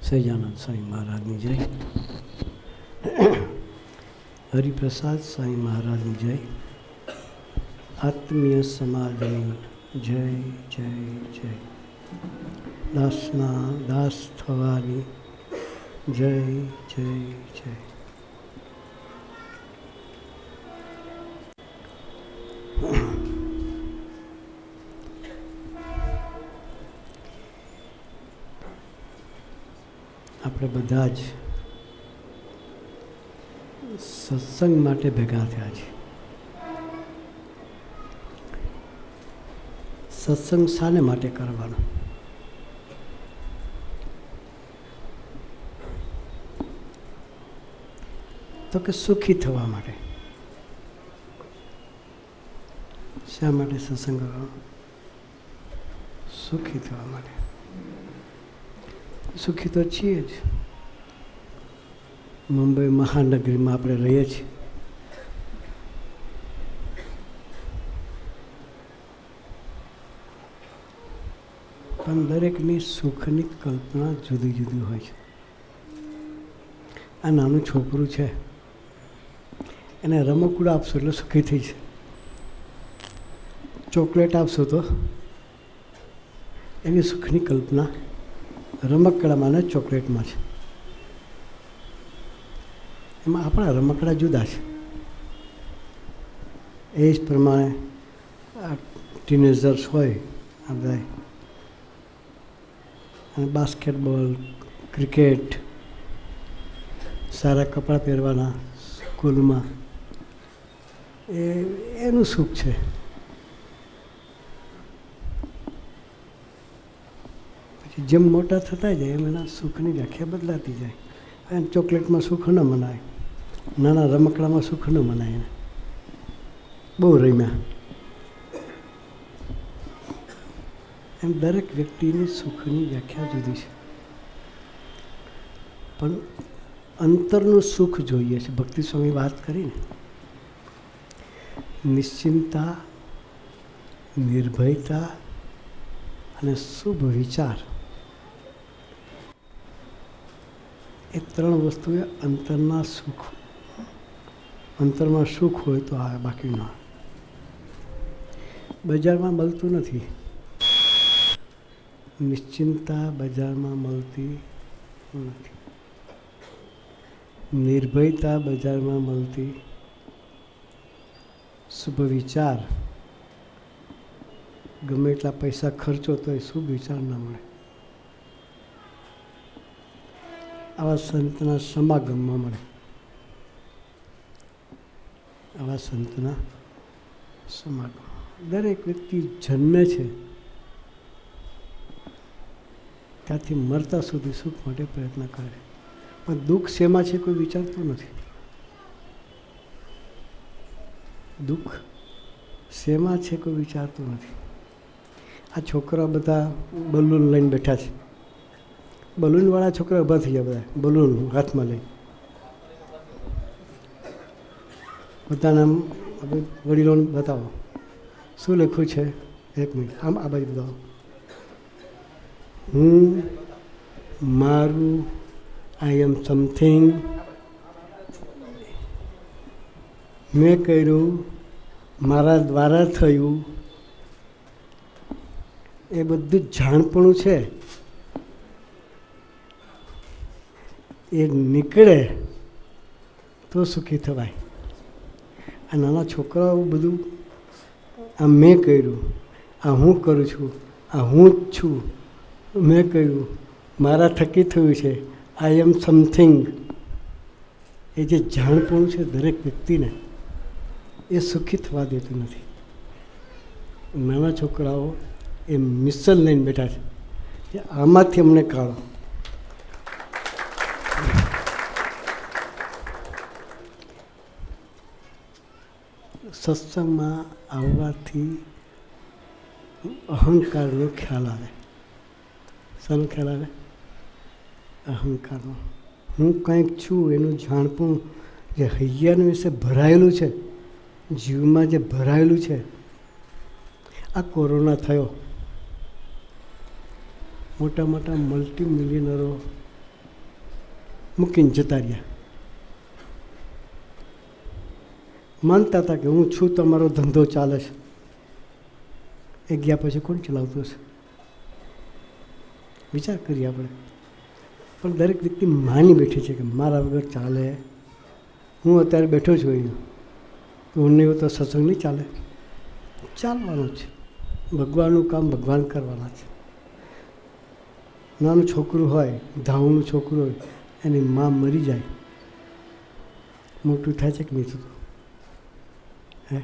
સહજાનંદ સ્વામી મહારાજની જય, હરિપ્રસાદ સ્વામી મહારાજની જય, આત્મીય સમાજની જય જય જય, દાસના દાસ થવાની જય જય જય. આપણે બધા જ સત્સંગ માટે ભેગા થયા છે. સત્સંગ શાને માટે કરવાનો? તો કે સુખી થવા માટે. શા માટે સત્સંગ કરવાનો? સુખી થવા માટે. સુખી તો છીએ જ. મુંબઈ મહાનગરીમાં આપણે રહીએ છીએ. પણ દરેકની સુખની કલ્પના જુદી જુદી હોય છે. આ નાનું છોકરું છે, એને રમકડું આપશો એટલે સુખી થઈ છે. ચોકલેટ આપશો તો એની સુખની કલ્પના રમકડામાં ને ચોકલેટમાં છે. એમાં આપણા રમકડા જુદા છે. એ જ પ્રમાણે આ ટીનેજર્સ હોય આ બધા, અને બાસ્કેટબોલ, ક્રિકેટ, સારા કપડાં પહેરવાના સ્કૂલમાં, એનું સુખ છે. જેમ મોટા થતા જાય એમ એના સુખની વ્યાખ્યા બદલાતી જાય. અને ચોકલેટમાં સુખ ન મનાય, નાના રમકડામાં સુખ ન મનાય. બહુ રમ્યા એમ દરેક વ્યક્તિની સુખની વ્યાખ્યા જુદી છે. પણ અંતરનું સુખ જોઈએ છે. ભક્તિ સ્વામી વાત કરીને નિશ્ચિંતા, નિર્ભયતા અને શુભ વિચાર, એ ત્રણ વસ્તુએ અંતરના સુખ. અંતરમાં સુખ હોય તો આવે, બાકી ના. બજારમાં મળતું નથી. નિશ્ચિંતા બજારમાં મળતી નથી. નિર્ભયતા બજારમાં મળતી. શુભ વિચાર ગમે એટલા પૈસા ખર્ચો તો એ શુભ વિચાર ના મળે. આવા સંતના સમાગમમાં મળે. આવા સંતના સમાગમ. દરેક વ્યક્તિ જન્મે છે ત્યાંથી મરતા સુધી સુખ માટે પ્રયત્ન કરે. પણ દુઃખ શેમાં છે કોઈ વિચારતું નથી. દુઃખ શેમાં છે કોઈ વિચારતું નથી. આ છોકરા બધા બલૂન લઈને બેઠા છે. બલૂનવાળા છોકરા ઊભા થઈ ગયા. બધા બલૂન હાથમાં લઈ. બધાના વડીલોને બતાવો શું લખ્યું છે. એક મિનિટ આમ આ બાજુ બતાવો. હું મારું, આઈ એમ સમથિંગ, મેં કર્યું, મારા દ્વારા થયું, એ બધું જાણપણું છે. એ નીકળે તો સુખી થવાય. આ નાના છોકરાઓ બધું આ મેં કર્યું, આ હું કરું છું, આ હું જ છું, મેં કર્યું, મારા થકી થયું છે, આઈ એમ સમથિંગ, એ જે જાણપણું છે દરેક વ્યક્તિને, એ સુખી થવા દેતું નથી. નાના છોકરાઓ એ મિશન લઈને બેઠા છે કે આમાંથી અમને કાઢો. સત્સંગમાં આવવાથી અહંકારનો ખ્યાલ આવે. શાનો ખ્યાલ આવે? અહંકારનો. હું કંઈક છું એનું જાણપું જે હૈયાનું વિશે ભરાયેલું છે, જીવમાં જે ભરાયેલું છે. આ કોરોના થયો, મોટા મોટા મલ્ટી મિલિયનરો મૂકીને જતા રહ્યા. માનતા હતા કે હું છું તો મારો ધંધો ચાલે છે. એ ગયા પછી કોણ ચલાવતું હશે? વિચાર કરીએ આપણે. પણ દરેક વ્યક્તિ માની બેઠી છે કે મારા વગર ચાલે. હું અત્યારે બેઠો છું અહીંયા, તો હું નહીં તો સત્સંગ નહીં ચાલે. ચાલવાનું છે. ભગવાનનું કામ ભગવાન કરવાના છે. નાનું છોકરું હોય, ધાવનું છોકરું હોય, એની મા મરી જાય, મોટું થાય છે કે નહીં થતું? હે,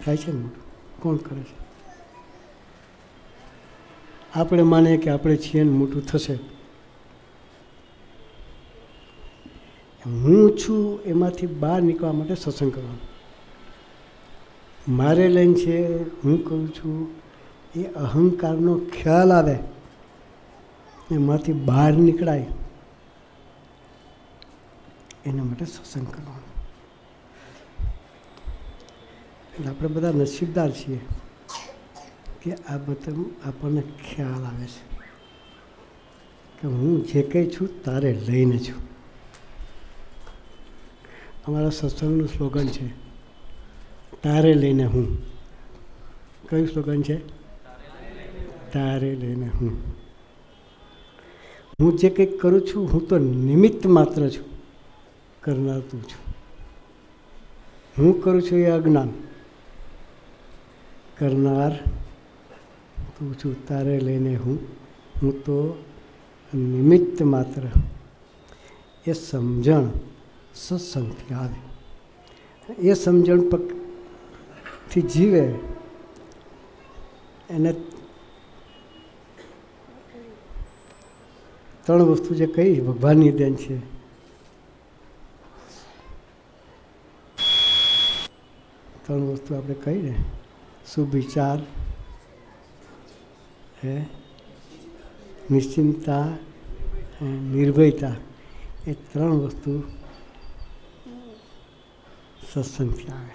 થાય છે ને મોટું? કોણ કરે છે? આપણે માનીએ કે આપણે છીએ ને મોટું થશે. હું છું એમાંથી બહાર નીકળવા માટે સત્સંગ કરવાનો. મારે લઈને છે, હું કરું છું, એ અહંકારનો ખ્યાલ આવે, એમાંથી બહાર નીકળાય, એના માટે સત્સંગ કરવાનો. એટલે આપણે બધા નસીબદાર છીએ કે આ બધું આપણને ખ્યાલ આવે છે કે હું જે કંઈ છું તારે લઈને છું. અમારા સત્સંગનું સ્લોગન છે, તારે લઈને હું. કયું સ્લોગન છે? તારે લઈને હું. હું જે કંઈક કરું છું, હું તો નિમિત્ત માત્ર છું, કરનાર તું છું. હું કરું છું એ અજ્ઞાન, કરનાર તું છું. તારે લઈને હું તો નિમિત્ત માત્ર. એ સમજણ સત્સંગથી આવે. એ સમજણ થી જીવે એને ત્રણ વસ્તુ જે કહી ભગવાનની દેન છે. ત્રણ વસ્તુ આપણે કહી ને, સુવિચાર, નિશ્ચિંતતા, નિર્ભયતા. એ ત્રણ વસ્તુ સત્સંગથી આવે.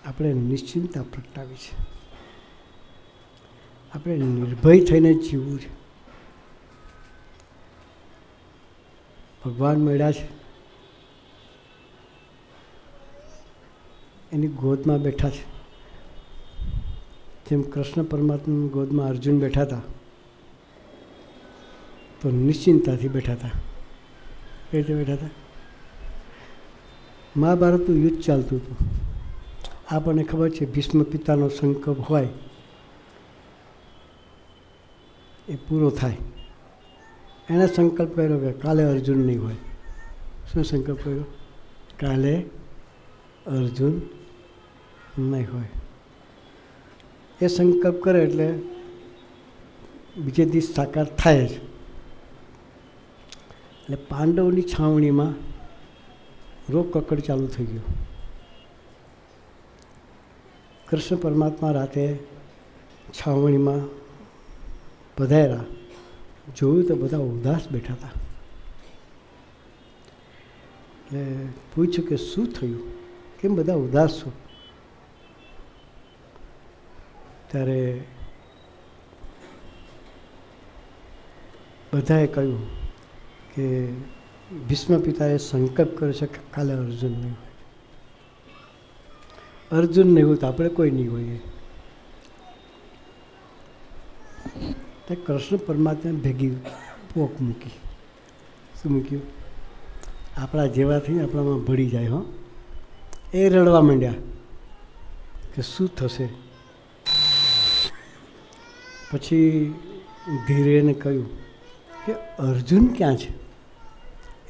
આપણે નિશ્ચિંતતા પ્રગટાવી છે. આપણે નિર્ભય થઈને જીવવું છે. ભગવાન મળ્યા છે, એની ગોદમાં બેઠા છે. જેમ કૃષ્ણ પરમાત્માની ગોદમાં અર્જુન બેઠા હતા, તો નિશ્ચિંતતાથી બેઠા હતા. એ રીતે બેઠા હતા. મહાભારતનું યુદ્ધ ચાલતું હતું. આપણને ખબર છે ભીષ્મ પિતાનો સંકલ્પ હોય એ પૂરો થાય. એણે સંકલ્પ કર્યો કે કાલે અર્જુન નહીં હોય. શું સંકલ્પ કર્યો? કાલે અર્જુન નહીં હોય. એ સંકલ્પ કરે એટલે બીજે દિવસ સાકાર થાય જ. એટલે પાંડવોની છાવણીમાં રોગ કકડ ચાલુ થઈ ગયો. કૃષ્ણ પરમાત્મા રાતે છાવણીમાં પધાર્યા. જોયું તો બધા ઉદાસ બેઠા હતા. એટલે પૂછ્યું કે શું થયું, કેમ બધા ઉદાસ છો? ત્યારે બધાએ કહ્યું કે ભીષ્મ પિતાએ સંકલ્પ કર્યો છે કે કાલે અર્જુન નહીં હોય. અર્જુન નહીં હોય તો આપણે કોઈ નહીં હોઈએ. તો કૃષ્ણ પરમાત્માને ભેગી પોક મૂકી. શું મૂક્યું? આપણા જેવાથી આપણામાં ભળી જાય. હો, એ રડવા માંડ્યા કે શું થશે. પછી ધીરેને કહ્યું કે અર્જુન ક્યાં છે?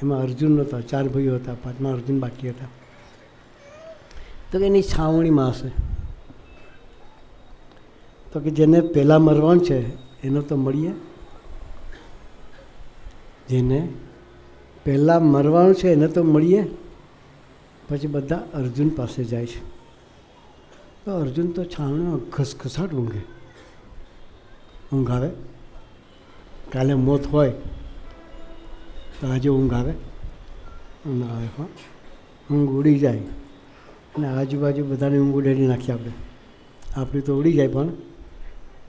એમાં અર્જુન નહોતા, 4 ભાઈઓ હતા, 5મા અર્જુન બાકી હતા. તો કે એની છાવણીમાં હશે. તો કે જેને પહેલાં મરવાનું છે એનો તો મળીએ. જેને પહેલાં મરવાનું છે એને તો મળીએ. પછી બધા અર્જુન પાસે જાય છે. તો અર્જુન તો છાવણીમાં ઘસઘસાટ ઊંઘે. ઊંઘ આવે. કાલે મોત હોય તો આજે ઊંઘ આવે? ઊંઘ આવે. હા, ઊંઘ ઉડી જાય અને આજુબાજુ બધાને ઊંઘ ઉડાડી નાખીએ આપણે. આપણી તો ઉડી જાય, પણ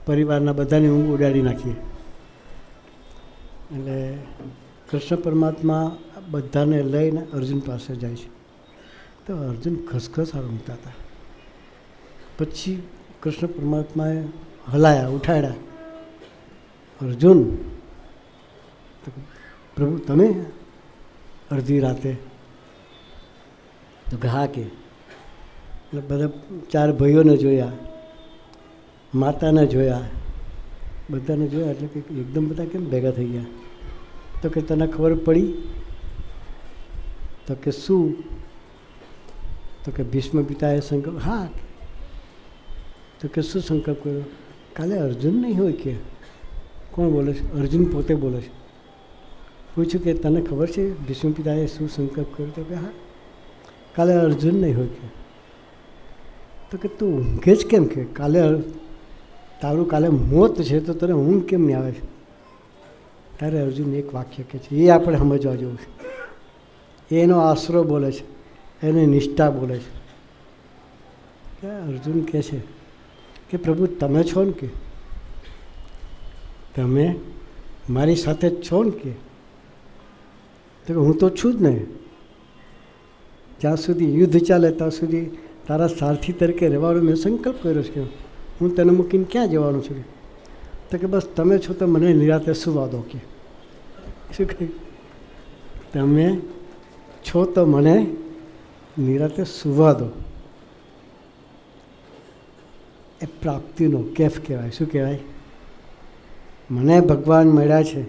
પરિવારના બધાની ઊંઘ ઉડાડી નાખીએ. એટલે કૃષ્ણ પરમાત્મા બધાને લઈને અર્જુન પાસે જાય છે. તો અર્જુન ઘસઘસ રમતા હતા. પછી કૃષ્ણ પરમાત્માએ હલાયા, ઉઠાડ્યા. અર્જુન, તો પ્રભુ તમે અડધી રાતે? તો કે હા. કે એટલે બધા 4 ભાઈઓને જોયા, માતાને જોયા, બધાને જોયા. એટલે કે એકદમ બધા કેમ ભેગા થઈ ગયા? તો કે તને ખબર પડી? તો કે શું? તો કે ભીષ્મ પિતાએ સંકલ્પ. હા. તો કે શું સંકલ્પ કર્યો? કાલે અર્જુન નહીં હોય. કે કોણ બોલે છે? અર્જુન પોતે બોલે છે. પૂછ્યું કે તને ખબર છે ભીષ્મ પિતાએ શું સંકલ્પ કર્યો? તો કે હા, કાલે અર્જુન નહીં હોય. કે તો કે તું ઊંઘે જ કેમ? કે કાલે તારું કાલે મોત છે તો તને ઊંઘ કેમ નહીં આવે છે? ત્યારે અર્જુન એક વાક્ય કહે છે, એ આપણે સમજવા જેવું છે. એનો આશરો બોલે છે, એની નિષ્ઠા બોલે છે. કે અર્જુન કહે છે કે પ્રભુ તમે છો ને? કે તમે મારી સાથે જ છો ને? કે તો હું તો છું જ ને. જ્યાં સુધી યુદ્ધ ચાલે ત્યાં સુધી તારા સારથી તરીકે રહેવાનો મેં સંકલ્પ કર્યો છે. કે હું તને મૂકીને ક્યાં જવાનું છું? તો કે બસ તમે છો તો મને નિરાતે સુવા દો. કે શું કહ્યું? તમે છો તો મને નિરાતે સુવા દો. એ પ્રાપ્તિનો કેફ કહેવાય. શું કહેવાય? મને ભગવાન મળ્યા છે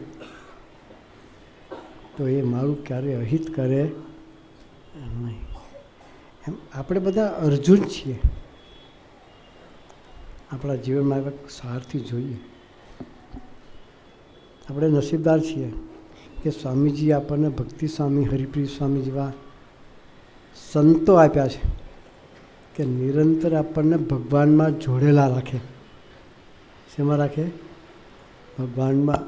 તો એ મારું ક્યારેય અહિત કરે નહીં. એમ આપણે બધા અર્જુન છીએ. આપણા જીવનમાં એક સારથી જોઈએ. આપણે નસીબદાર છીએ કે સ્વામીજી આપણને ભક્તિ સ્વામી, હરિપ્રિય સ્વામી જેવા સંતો આપ્યા છે કે નિરંતર આપણને ભગવાનમાં જોડેલા રાખે. શેમાં રાખે? ભગવાનમાં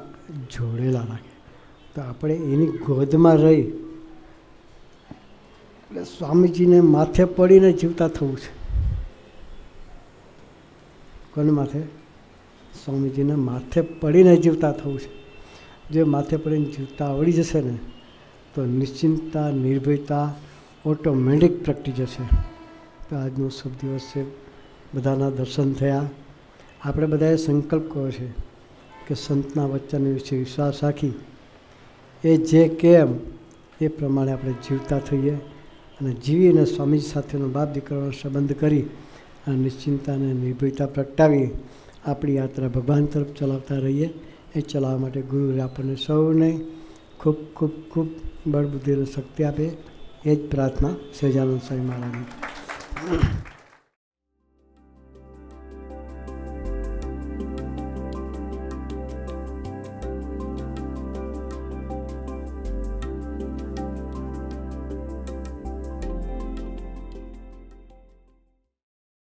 જોડેલા રાખે. તો આપણે એની ગોદમાં રહી એટલે સ્વામીજીને માથે પડીને જીવતા થવું છે. કોને માથે? સ્વામીજીને માથે પડીને જીવતા થવું છે. જો માથે પડીને જીવતા આવડી જશે ને તો નિશ્ચિંતતા, નિર્ભયતા ઓટોમેટિક પ્રગટી જશે. તો આજનો શુભ દિવસ છે. બધાના દર્શન થયા. આપણે બધાએ સંકલ્પ કર્યો છે કે સંતના વચન વિશે વિશ્વાસ રાખી એ જે કેમ એ પ્રમાણે આપણે જીવતા થઈએ અને જીવીને સ્વામીજી સાથેનો બાપ દીકરાનો સંબંધ કરી અને નિશ્ચિંતા અને નિર્ભયતા પ્રગટાવી આપણી યાત્રા ભગવાન તરફ ચલાવતા રહીએ. એ ચલાવવા માટે ગુરુએ આપણને સૌને ખૂબ ખૂબ ખૂબ બળ બુદ્ધિ અને શક્તિ આપે. એ જ પ્રાર્થના સહજાનંદ સ્વામી મહારાજની.